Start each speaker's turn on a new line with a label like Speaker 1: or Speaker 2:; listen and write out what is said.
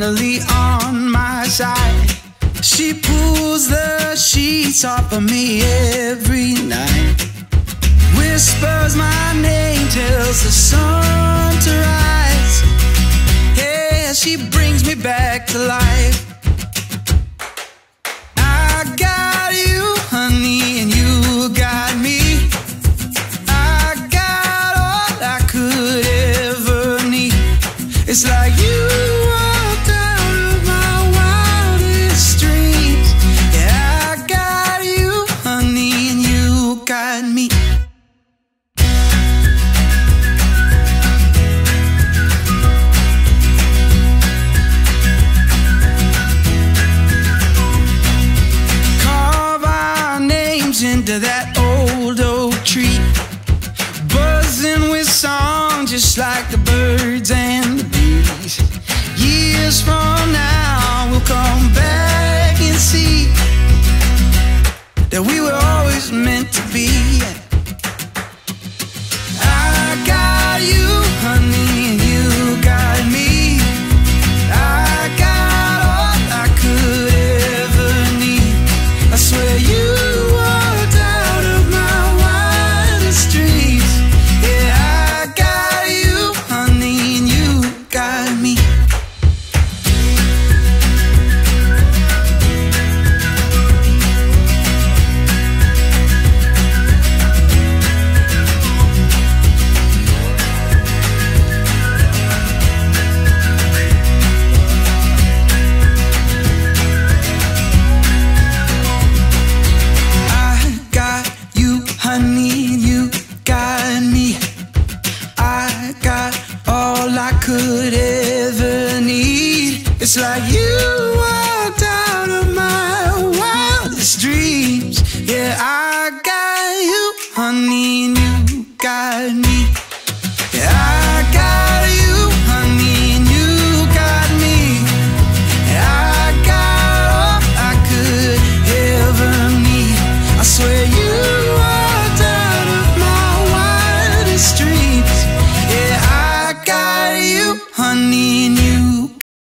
Speaker 1: finally on my side. She pulls the sheets off of me every night, whispers my name, tells the sun to rise. Yeah, she brings me back to life. I got you, honey, and you got me. I got all I could ever need. It's like you walked out of my wildest dreams. Yeah, I got you, honey, and you got me. Into that old oak tree, buzzing with song just like the birds and the bees. Years from now we'll come back and see that we were always meant to be. I got you, honey, and you got me. I got all I could ever need. I swear you could ever need. It's like you walked out of my wildest dreams. Yeah, I got you, honey, and you got me.